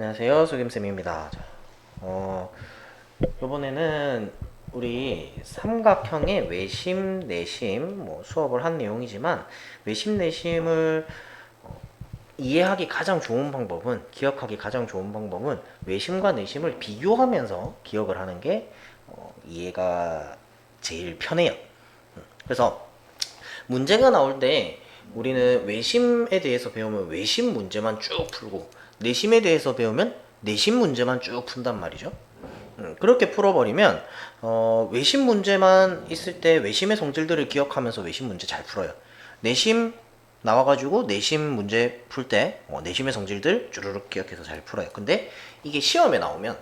안녕하세요, 수김쌤입니다. 이번에는 우리 삼각형의 외심, 내심 수업을 한 내용이지만 외심, 내심을 이해하기 가장 좋은 방법은 기억하기 가장 좋은 방법은 외심과 내심을 비교하면서 기억을 하는 게 이해가 제일 편해요. 그래서 문제가 나올 때 우리는 외심에 대해서 배우면 외심 문제만 쭉 풀고 내심에 대해서 배우면 내심 문제만 쭉 푼단 말이죠. 그렇게 풀어버리면 외심 문제만 있을 때 외심의 성질들을 기억하면서 외심 문제 잘 풀어요. 내심 나와가지고 내심 문제 풀 때 내심의 성질들 주르륵 기억해서 잘 풀어요. 근데 이게 시험에 나오면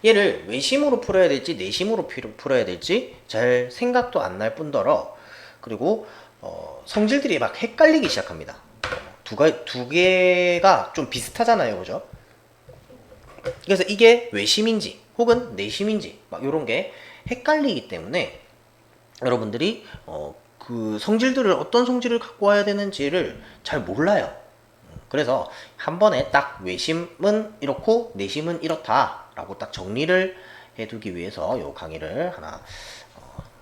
얘를 외심으로 풀어야 될지 내심으로 풀어야 될지 잘 생각도 안 날 뿐더러 그리고 성질들이 막 헷갈리기 시작합니다. 두 개가 좀 비슷하잖아요, 그죠? 그래서 이게 외심인지 혹은 내심인지 막 이런 게 헷갈리기 때문에 여러분들이 그 성질들을 어떤 성질을 갖고 와야 되는지를 잘 몰라요. 그래서 한 번에 딱 외심은 이렇고 내심은 이렇다라고 딱 정리를 해두기 위해서 이 강의를 하나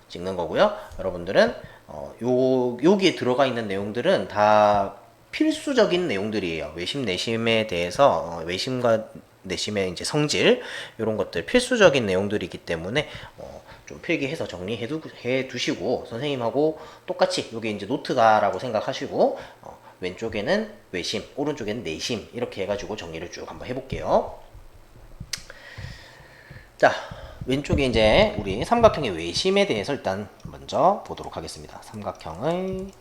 찍는 거고요. 여러분들은 여기에 들어가 있는 내용들은 다 필수적인 내용들이에요. 외심 내심에 대해서 외심과 내심의 이제 성질 이런 것들 필수적인 내용들이기 때문에 좀 필기해서 정리해 두시고 선생님하고 똑같이 이게 이제 노트다라고 생각하시고 왼쪽에는 외심, 오른쪽에는 내심 이렇게 해가지고 정리를 쭉 한번 해볼게요. 자, 왼쪽에 이제 우리 삼각형의 외심에 대해서 일단 먼저 보도록 하겠습니다. 삼각형의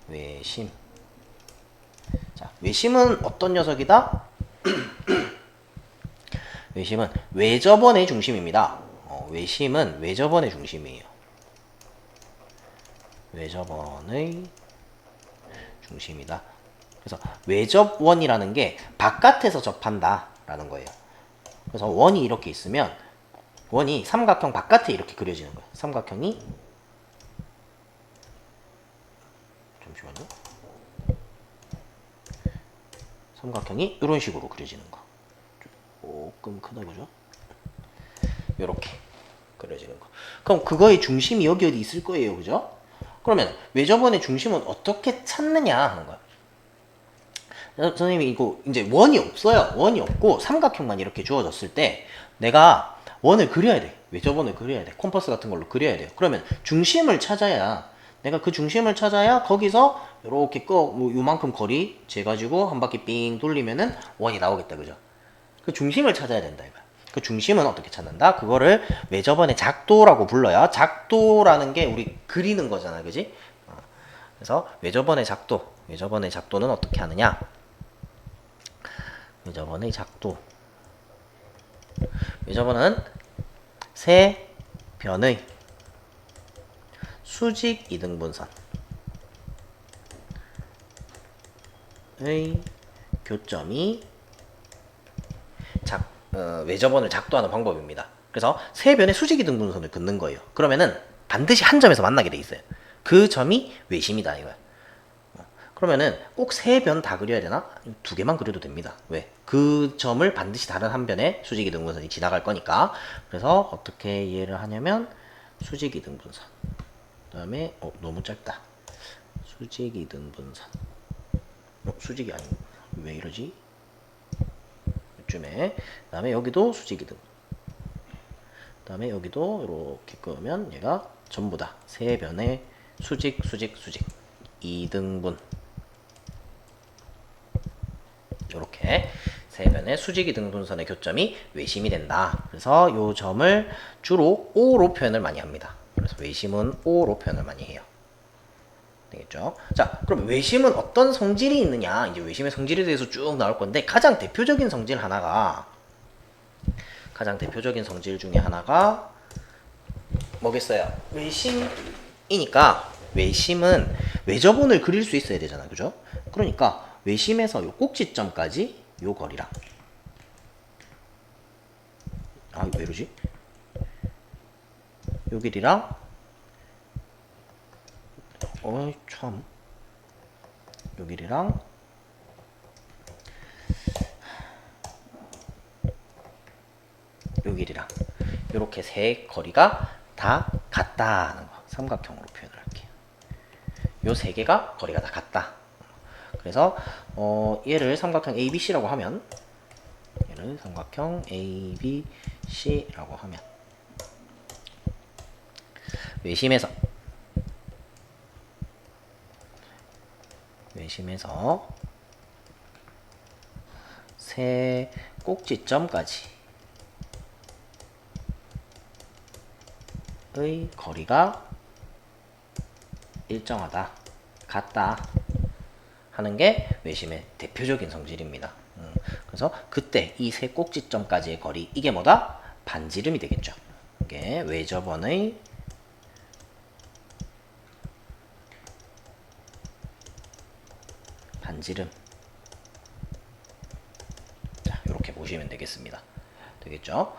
외심. 자, 외심은 어떤 녀석이다? 외심은 외접원의 중심입니다. 외심은 외접원의 중심이에요. 외접원의 중심이다. 그래서 외접원이라는 게 바깥에서 접한다라는 거예요. 그래서 원이 이렇게 있으면 원이 삼각형 바깥에 이렇게 그려지는 거예요. 삼각형이 잠시만요. 삼각형이 이런 식으로 그려지는 거. 조금 크다 그죠? 이렇게 그려지는 거. 그럼 그거의 중심이 여기 어디 있을 거예요, 그죠? 그러면 외접원의 중심은 어떻게 찾느냐 하는 거야. 선생님이 이거 이제 원이 없어요. 원이 없고 삼각형만 이렇게 주어졌을 때 내가 원을 그려야 돼. 외접원을 그려야 돼. 콤퍼스 같은 걸로 그려야 돼요. 그러면 중심을 찾아야 내가 그 중심을 찾아야 거기서 이렇게 뭐 요만큼 거리 재가지고 한 바퀴 삥 돌리면은 원이 나오겠다, 그죠? 그 중심을 찾아야 된다 이거야. 그 중심은 어떻게 찾는다? 그거를 외접원의 작도라고 불러요. 작도라는 게 우리 그리는 거잖아, 그지? 그래서 외접원의 작도, 외접원의 작도는 어떻게 하느냐? 외접원의 작도. 외접원은 세 변의 수직 이등분선의 교점이 외접원을 작도하는 방법입니다. 그래서 세 변의 수직 이등분선을 긋는 거예요. 그러면은 반드시 한 점에서 만나게 돼 있어요. 그 점이 외심이다 이거야. 그러면은 꼭 세 변 다 그려야 되나? 두 개만 그려도 됩니다. 왜? 그 점을 반드시 다른 한 변의 수직 이등분선이 지나갈 거니까. 그래서 어떻게 이해를 하냐면 수직 이등분선. 그다음에 너무 짧다. 수직 이등분선. 수직이 아니고 왜 이러지? 이쯤에. 그다음에 여기도 수직 이등. 그다음에 여기도 이렇게 끄면 얘가 전부 다 세 변의 수직 수직 수직 이등분. 이렇게 세 변의 수직 이등분선의 교점이 외심이 된다. 그래서 이 점을 주로 O로 표현을 많이 합니다. 그래서 외심은 O로 표현을 많이 해요. 되겠죠? 자, 그럼 외심은 어떤 성질이 있느냐? 이제 외심의 성질에 대해서 쭉 나올 건데 가장 대표적인 성질 중에 하나가 뭐겠어요? 외심이니까 외심은 외접원을 그릴 수 있어야 되잖아, 그죠? 그러니까 외심에서 요 꼭지점까지 요 거리랑 왜 이러지? 요 길이랑 참 요 길이랑 길이랑 이렇게 세 거리가 다 같다 하는 거 삼각형으로 표현을 할게요. 요 세 개가 거리가 다 같다. 그래서 얘를 삼각형 ABC라고 하면 얘를 삼각형 ABC라고 하면 외심에서 세 꼭지점까지 의 거리가 일정하다, 같다 하는 게 외심의 대표적인 성질입니다. 그래서 그때 이 세 꼭지점까지의 거리, 이게 뭐다? 반지름이 되겠죠. 이게 외접원의 반지름. 자, 이렇게 보시면 되겠습니다. 되겠죠?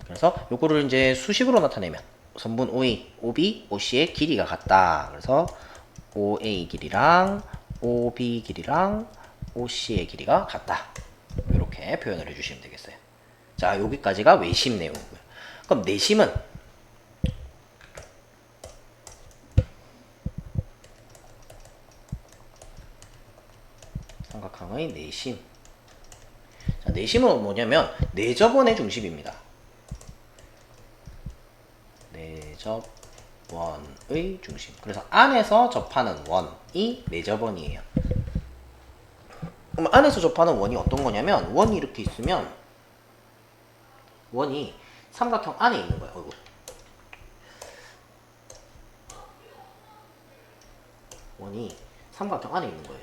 그래서 요거를 이제 수식으로 나타내면 선분 OA, OB, OC의 길이가 같다. 그래서 OA 길이랑 OB 길이랑 OC의 길이가 같다. 이렇게 표현을 해주시면 되겠어요. 자, 여기까지가 외심 내용이고요. 그럼 내심은 삼각형의 내심. 자, 내심은 뭐냐면 내접원의 중심입니다. 내접원의 중심. 그래서 안에서 접하는 원이 내접원이에요. 그럼 안에서 접하는 원이 어떤 거냐면 원이 이렇게 있으면 원이 삼각형 안에 있는 거예요. 어이구. 원이 삼각형 안에 있는 거예요.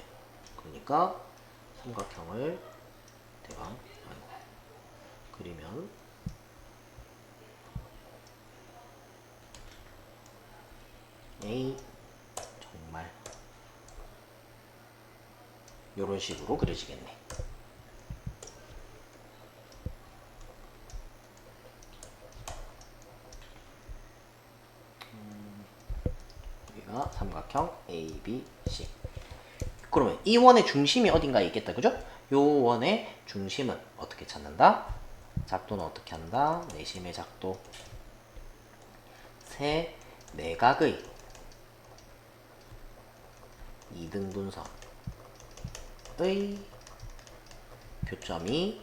그러니까 삼각형을 대강 그리면 A 정말 이런 식으로 그려지겠네. 여기가 삼각형 A, B, C. 그러면 이 원의 중심이 어딘가에 있겠다, 그죠? 요 원의 중심은 어떻게 찾는다? 작도는 어떻게 한다? 내심의 작도. 세 내각의 이등분선의 교점이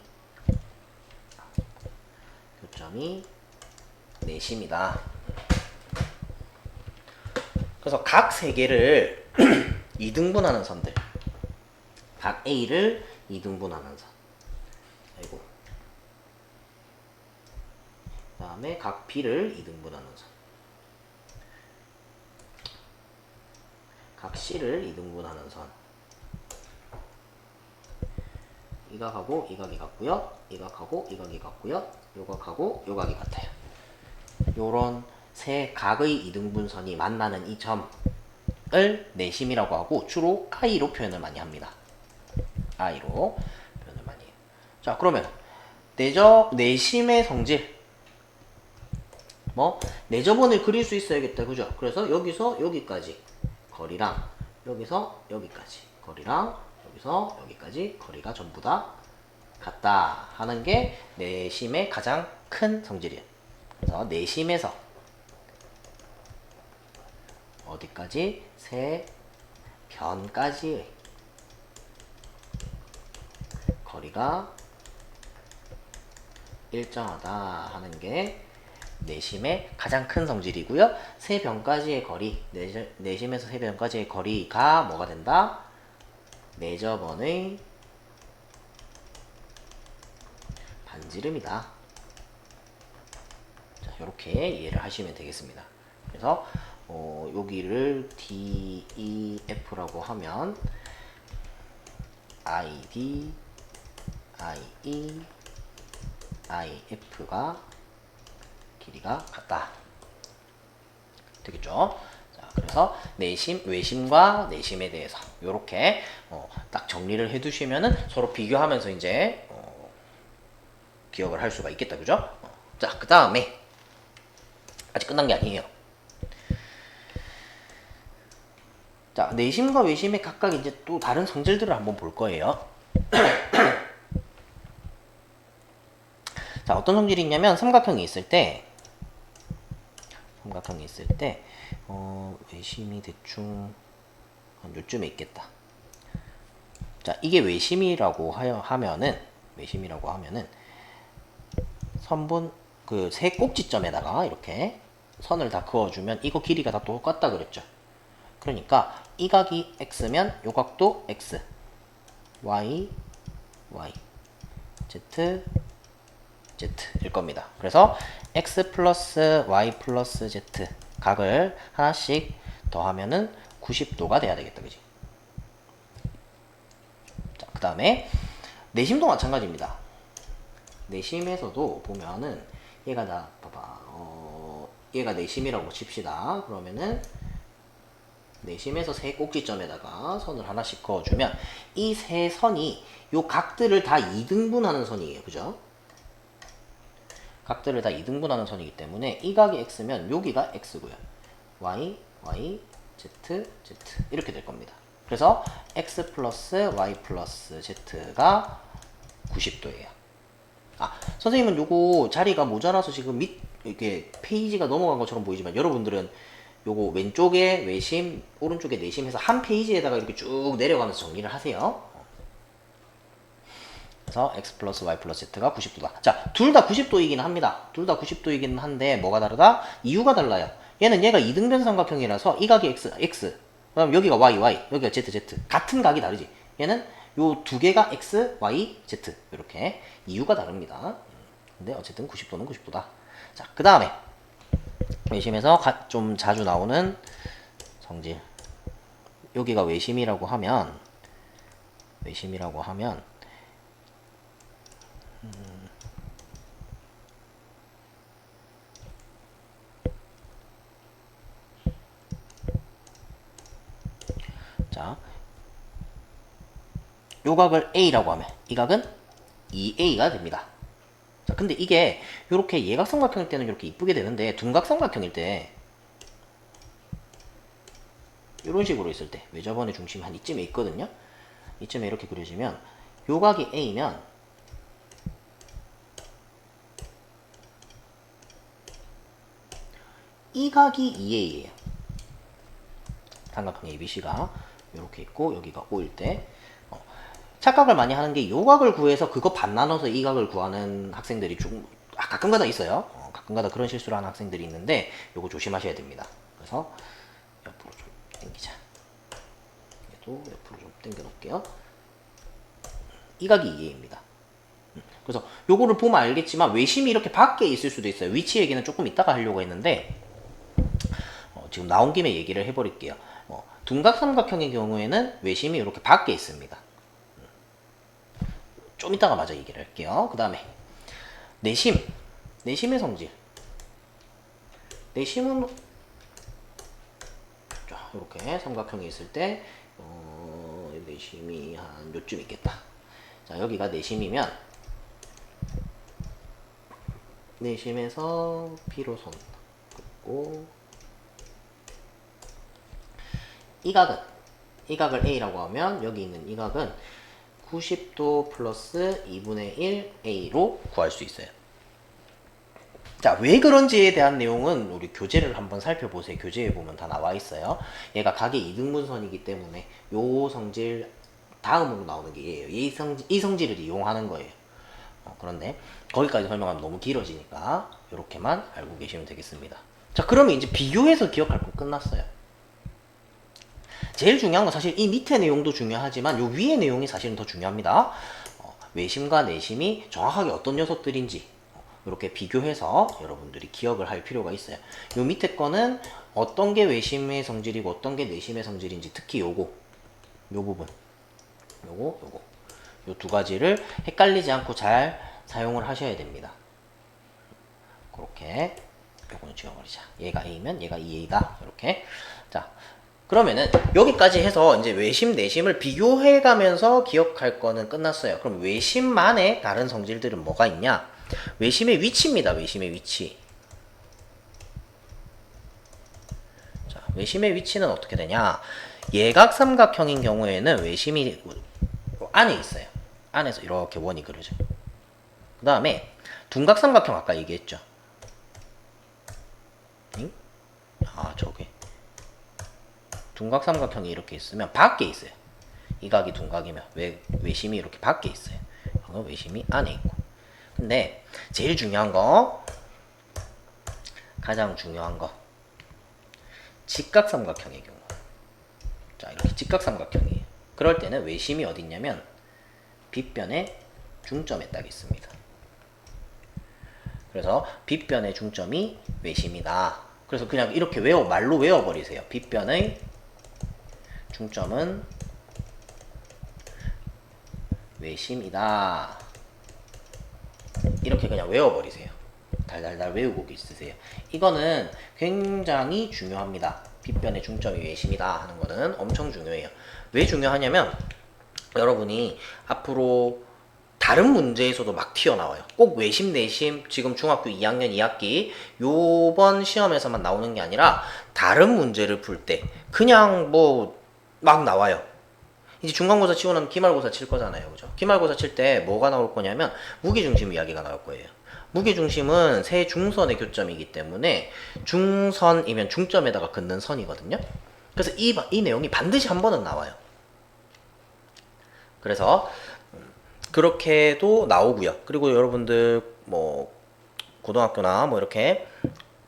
내심이다. 그래서 각 세 개를 이등분하는 선들, 각 A를 이등분하는 선, 아이고, 그 다음에 각 B를 이등분하는 선, 각 C를 이등분하는 선, 이 각하고 이 각이 같고요, 이 각하고 이 각이 같고요, 요 각하고 요 각이 같아요. 요런 세 각의 이등분선이 만나는 이 점을 내심이라고 하고 주로 I로 표현을 많이 합니다. I로 표현을 많이 해요. 자, 그러면 내심의 성질, 뭐 내접원을 그릴 수 있어야겠다, 그죠? 그래서 여기서 여기까지 거리랑 여기서 여기까지 거리랑 여기서 여기까지 거리가 전부 다 같다 하는 게 내심의 가장 큰 성질이에요. 그래서 내심에서 어디까지? 세 변까지의 거리가 일정하다 하는 게 내심의 가장 큰 성질이고요. 세 변까지의 거리, 내심에서 세 변까지의 거리가 뭐가 된다? 내접원의 반지름이다. 자, 이렇게 이해를 하시면 되겠습니다. 그래서 여기를 DEF라고 하면 ID, IE, IF가 길이가 같다. 되겠죠? 자, 그래서 내심, 외심과 내심에 대해서 이렇게 딱 정리를 해두시면은 서로 비교하면서 이제 기억을 할 수가 있겠다, 그죠? 자, 그 다음에 아직 끝난 게 아니에요. 자, 내심과 외심의 각각 이제 또 다른 성질들을 한번 볼 거예요. 자, 어떤 성질이 있냐면 삼각형이 있을 때 외심이 대충 한 요쯤에 있겠다. 자, 이게 하면은 선분 그 세 꼭지점에다가 이렇게 선을 다 그어주면 이거 길이가 다 똑같다 그랬죠. 그러니까 이 각이 x면 요 각도 x, y, z, z일 겁니다. 그래서 x 플러스 y 플러스 z 각을 하나씩 더하면은 90도가 돼야 되겠다, 그지? 자, 그 다음에 내심도 마찬가지입니다. 내심에서도 보면은 얘가 얘가 내심이라고 칩시다. 그러면은 내심에서 세 꼭지점에다가 선을 하나씩 그어주면 이 세 선이 요 각들을 다 2등분하는 선이에요. 그죠? 각들을 다 2등분하는 선이기 때문에 이 각이 x면 여기가 x고요. y, z, z 이렇게 될 겁니다. 그래서 x 플러스 y 플러스 z가 90도예요. 아, 선생님은 요거 자리가 모자라서 지금 이렇게 페이지가 넘어간 것처럼 보이지만 여러분들은 요거 왼쪽에 외심, 오른쪽에 내심 해서 한 페이지에다가 이렇게 쭉 내려가면서 정리를 하세요. 그래서 x 플러스 y 플러스 z가 90도다. 자, 둘 다 90도이긴 합니다. 둘 다 90도이긴 한데 뭐가 다르다? 이유가 달라요. 얘가 이등변 삼각형이라서 이 각이 x, 그럼 여기가 y, 여기가 z. 같은 각이 다르지. 얘는 요 두 개가 x, y, z 이렇게 이유가 다릅니다. 근데 어쨌든 90도는 90도다. 자, 그 다음에 외심에서 좀 자주 나오는 성질. 여기가 외심이라고 하면 자, 요 각을 A라고 하면 이 각은 2A가 됩니다. 자, 근데 이게 요렇게 예각삼각형일 때는 이렇게 이쁘게 되는데 둔각삼각형일 때 이런 식으로 있을 때 외접원의 중심이 한 이쯤에 있거든요. 이쯤에 이렇게 그려지면 요 각이 A면 이 각이 2A예요. 삼각형 ABC가 이렇게 있고 여기가 O일 때 착각을 많이 하는 게 요 각을 구해서 그거 반 나눠서 이 각을 구하는 학생들이 좀 가끔가다 있어요. 가끔가다 그런 실수를 하는 학생들이 있는데 요거 조심하셔야 됩니다. 그래서 옆으로 좀 당기자. 얘도 옆으로 좀 당겨 놓을게요. 이 각이 2A입니다. 그래서 요거를 보면 알겠지만 외심이 이렇게 밖에 있을 수도 있어요. 위치 얘기는 조금 이따가 하려고 했는데 지금 나온 김에 얘기를 해버릴게요. 둔각삼각형의 경우에는 외심이 이렇게 밖에 있습니다. 좀 이따가 마저 얘기를 할게요. 그 다음에 내심의 성질. 내심은 자, 이렇게 삼각형이 있을 때 내심이 한 요쯤 있겠다. 자, 여기가 내심이면 내심에서 B로 선 긋고 이 각을 A라고 하면 여기 있는 이 각은 90도 플러스 2분의 1 A로 구할 수 있어요. 자, 왜 그런지에 대한 내용은 우리 교재를 한번 살펴보세요. 교재에 보면 다 나와 있어요. 얘가 각의 2등분선이기 때문에 요 성질 다음으로 나오는 게 얘예요. 이 성질을 이용하는 거예요. 그런데 거기까지 설명하면 너무 길어지니까 이렇게만 알고 계시면 되겠습니다. 자, 그러면 이제 비교해서 기억할 건 끝났어요. 제일 중요한 건 사실 이 밑에 내용도 중요하지만 요 위의 내용이 사실은 더 중요합니다. 외심과 내심이 정확하게 어떤 녀석들인지 이렇게 비교해서 여러분들이 기억을 할 필요가 있어요. 요 밑에 거는 어떤 게 외심의 성질이고 어떤 게 내심의 성질인지 특히 요 부분 요 두 가지를 헷갈리지 않고 잘 사용을 하셔야 됩니다. 그렇게 요거는 지워버리자. 얘가 A면 얘가 2A다. 이렇게. 자, 그러면은 여기까지 해서 이제 외심, 내심을 비교해가면서 기억할 거는 끝났어요. 그럼 외심만의 다른 성질들은 뭐가 있냐? 외심의 위치입니다. 외심의 위치. 자, 외심의 위치는 어떻게 되냐? 예각삼각형인 경우에는 외심이 안에 있어요. 안에서 이렇게 원이 그려져요. 그 다음에 둔각삼각형 아까 얘기했죠. 응? 아 저게 둔각삼각형이 이렇게 있으면 밖에 있어요. 이 각이 둔각이면 외심이 이렇게 밖에 있어요. 이거 외심이 안에 있고. 근데 제일 중요한 거, 가장 중요한 거, 직각삼각형의 경우. 자 이렇게 직각삼각형이에요. 그럴 때는 외심이 어디 있냐면 빗변의 중점에 딱 있습니다. 그래서 빗변의 중점이 외심이다. 그래서 그냥 이렇게 말로 외워버리세요. 빗변의 중점은 외심이다. 이렇게 그냥 외워버리세요. 달달달 외우고 있으세요. 이거는 굉장히 중요합니다. 빗변의 중점이 외심이다 하는 거는 엄청 중요해요. 왜 중요하냐면 여러분이 앞으로 다른 문제에서도 막 튀어나와요. 꼭 외심, 내심, 지금 중학교 2학년 2학기 요번 시험에서만 나오는 게 아니라 다른 문제를 풀 때 그냥 뭐 막 나와요. 이제 중간고사 치고 나면 기말고사 칠 거잖아요. 그죠? 기말고사 칠 때 뭐가 나올 거냐면 무게중심 이야기가 나올 거예요. 무게중심은 세 중선의 교점이기 때문에 중선이면 중점에다가 긋는 선이거든요. 그래서 이 내용이 반드시 한 번은 나와요. 그래서 그렇게도 나오고요. 그리고 여러분들 뭐 고등학교나 뭐 이렇게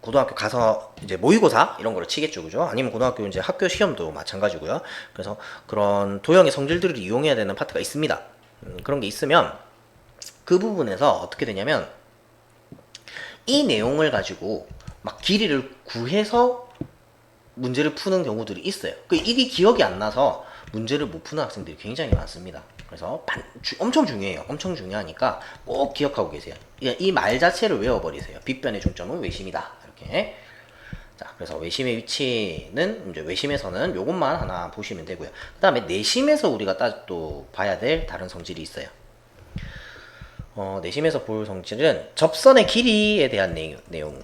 고등학교 가서 이제 모의고사 이런 거를 치겠죠, 그죠? 아니면 고등학교 이제 학교 시험도 마찬가지고요. 그래서 그런 도형의 성질들을 이용해야 되는 파트가 있습니다. 그런 게 있으면 그 부분에서 어떻게 되냐면 이 내용을 가지고 막 길이를 구해서 문제를 푸는 경우들이 있어요. 이게 기억이 안 나서 문제를 못 푸는 학생들이 굉장히 많습니다. 그래서 엄청 중요해요. 엄청 중요하니까 꼭 기억하고 계세요. 이 말 자체를 외워버리세요. 빗변의 중점은 외심이다. 이렇게. 자, 그래서 외심의 위치는 이제 외심에서는 요것만 하나 보시면 되고요. 그 다음에 내심에서 우리가 또 봐야 될 다른 성질이 있어요. 내심에서 볼 성질은 접선의 길이에 대한 내용.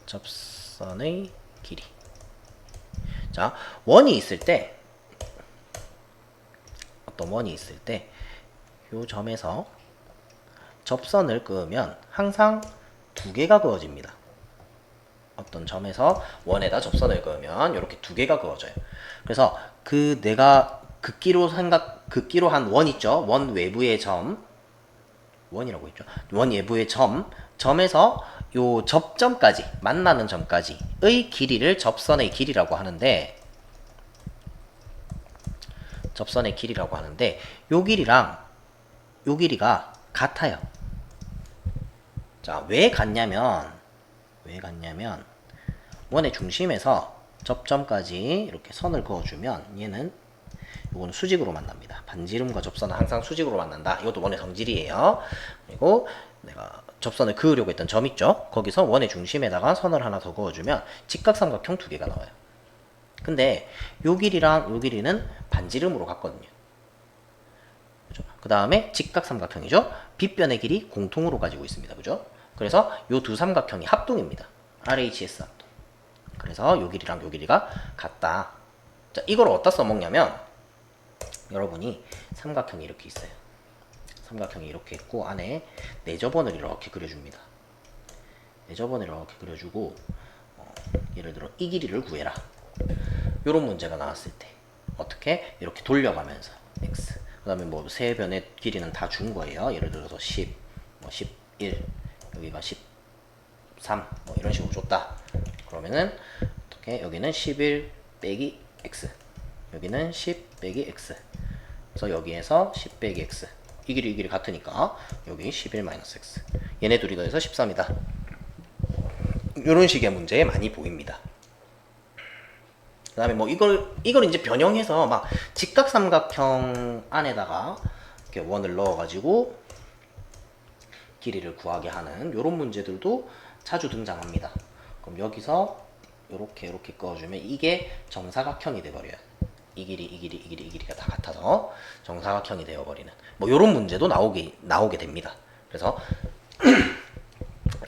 접선의 길이. 자, 원이 있을 때 어떤 원이 있을 때 요 점에서 접선을 그으면 항상 두 개가 그어집니다. 어떤 점에서 원에다 접선을 그으면 이렇게 두 개가 그어져요. 그래서 내가 긋기로 한 원 있죠. 원 외부의 점, 원이라고 했죠. 원 외부의 점에서 요 접점까지, 만나는 점까지의 길이를 접선의 길이라고 하는데, 요 길이랑 요 길이가 같아요. 자, 왜 같냐면 원의 중심에서 접점까지 이렇게 선을 그어주면 요거는 수직으로 만납니다. 반지름과 접선은 항상 수직으로 만난다. 이것도 원의 성질이에요. 그리고 내가 접선을 그으려고 했던 점 있죠? 거기서 원의 중심에다가 선을 하나 더 그어주면 직각삼각형 두 개가 나와요. 근데 요 길이랑 요 길이는 반지름으로 같거든요. 그 다음에 직각삼각형이죠. 빗변의 길이 공통으로 가지고 있습니다. 그죠? 그래서 요 두 삼각형이 합동입니다. RHS 합동. 그래서 요 길이랑 요 길이가 같다. 자, 이걸 어디다 써먹냐면 여러분이 삼각형이 이렇게 있어요. 삼각형이 이렇게 있고 안에 내접원을 이렇게 그려줍니다. 내접원을 이렇게 그려주고 예를 들어 이 길이를 구해라. 요런 문제가 나왔을 때 어떻게? 이렇게 돌려가면서 x 그 다음에 뭐 세 변의 길이는 다 준 거예요. 예를 들어서 10, 뭐 11, 여기가 13, 뭐 이런 식으로 줬다. 그러면은 어떻게? 여기는 11 빼기 x, 여기는 10 빼기 x. 그래서 여기에서 10 빼기 x. 이 길이 같으니까 여기 11 마이너스 x. 얘네 둘이 더해서 13이다. 이런 식의 문제 많이 보입니다. 그 다음에 뭐 이걸 이제 변형해서 막 직각삼각형 안에다가 이렇게 원을 넣어가지고 길이를 구하게 하는 이런 문제들도 자주 등장합니다. 그럼 여기서 이렇게 그어주면 이게 정사각형이 돼버려요. 이 길이가 다 같아서 정사각형이 되어버리는 뭐 이런 문제도 나오게 됩니다. 그래서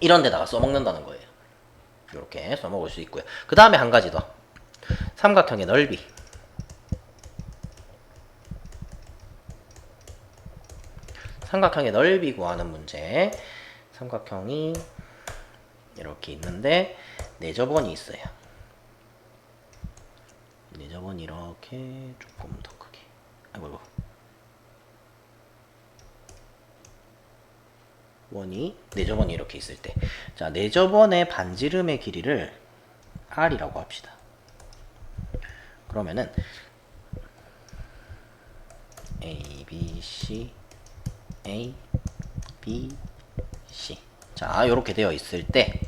이런 데다가 써먹는다는 거예요. 이렇게 써먹을 수 있고요. 그 다음에 한 가지 더. 삼각형의 넓이. 삼각형의 넓이 구하는 문제. 삼각형이 이렇게 있는데 내접원이 있어요. 내접원 이렇게 조금 더 크게. 아이고. 내접원이 이렇게 있을 때, 자, 내접원의 반지름의 길이를 R이라고 합시다. 그러면은 A, B, C, A, B, C. 자, 이렇게 되어 있을 때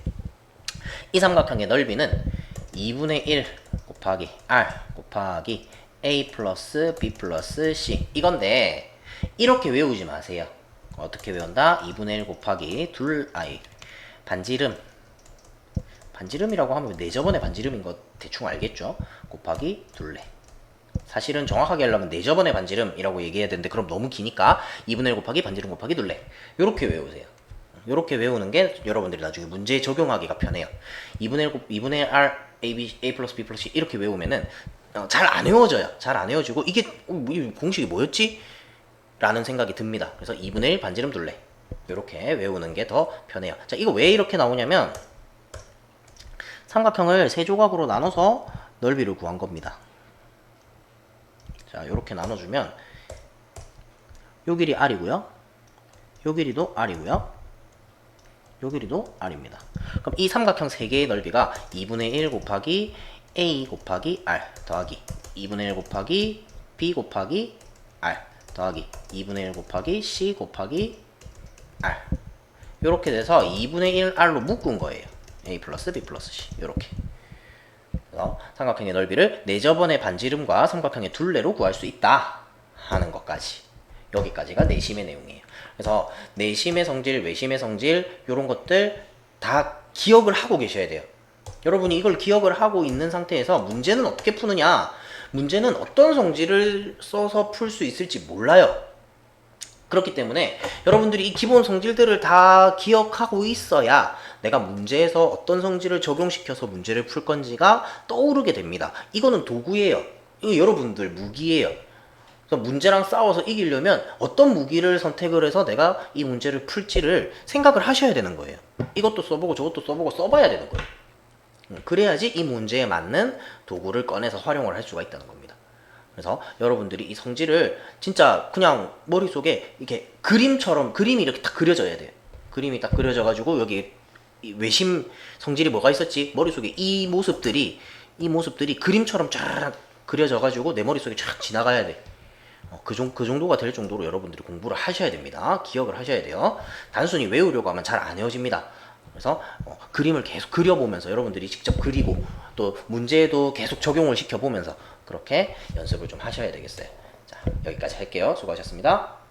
이 삼각형의 넓이는 2분의 1 곱하기 R 곱하기 A 플러스 B 플러스 C 이건데 이렇게 외우지 마세요. 어떻게 외운다? 2분의 1 곱하기 반지름이라고 하면 내접원의 반지름인 거 대충 알겠죠? 곱하기 둘레. 사실은 정확하게 하려면 내접원의 반지름이라고 얘기해야 되는데 그럼 너무 기니까 2분의 1 곱하기 반지름 곱하기 둘레. 요렇게 외우세요. 요렇게 외우는 게 여러분들이 나중에 문제에 적용하기가 편해요. 2분의 1 R A 플러스 B 플러스 C 이렇게 외우면은 잘 안 외워져요. 잘 안 외워지고 이게 공식이 뭐였지? 라는 생각이 듭니다. 그래서 2분의 1 반지름 둘레. 요렇게 외우는 게 더 편해요. 자, 이거 왜 이렇게 나오냐면 삼각형을 세 조각으로 나눠서 넓이를 구한 겁니다. 자, 요렇게 나눠주면 요 길이 R이고요. 요 길이도 R이고요. 요 길이도 R입니다. 그럼 이 삼각형 3개의 넓이가 2분의 1 곱하기 A 곱하기 R 더하기 2분의 1 곱하기 B 곱하기 R 더하기 2분의 1 곱하기 C 곱하기 R 요렇게 돼서 2분의 1R로 묶은 거예요. A 플러스 B 플러스 C 요렇게. 그래서 삼각형의 넓이를 내접원의 반지름과 삼각형의 둘레로 구할 수 있다 하는 것까지 여기까지가 내심의 내용이에요. 그래서 내심의 성질, 외심의 성질 이런 것들 다 기억을 하고 계셔야 돼요. 여러분이 이걸 기억을 하고 있는 상태에서 문제는 어떻게 푸느냐? 문제는 어떤 성질을 써서 풀 수 있을지 몰라요. 그렇기 때문에 여러분들이 이 기본 성질들을 다 기억하고 있어야 내가 문제에서 어떤 성질을 적용시켜서 문제를 풀 건지가 떠오르게 됩니다. 이거는 도구예요. 이거 여러분들 무기예요. 그래서 문제랑 싸워서 이기려면 어떤 무기를 선택을 해서 내가 이 문제를 풀지를 생각을 하셔야 되는 거예요. 이것도 써보고 저것도 써보고 써봐야 되는 거예요. 그래야지 이 문제에 맞는 도구를 꺼내서 활용을 할 수가 있다는 겁니다. 그래서 여러분들이 이 성질을 진짜 그냥 머릿속에 이렇게 그림이 이렇게 딱 그려져야 돼요. 그림이 딱 그려져가지고 여기 외심 성질이 뭐가 있었지? 머릿속에 이 모습들이 그림처럼 쫙 그려져가지고 내 머릿속에 쫙 지나가야 돼. 그 정도가 될 정도로 여러분들이 공부를 하셔야 됩니다. 기억을 하셔야 돼요. 단순히 외우려고 하면 잘 안 외워집니다. 그래서 그림을 계속 그려보면서 여러분들이 직접 그리고 또 문제에도 계속 적용을 시켜보면서 그렇게 연습을 좀 하셔야 되겠어요. 자, 여기까지 할게요. 수고하셨습니다.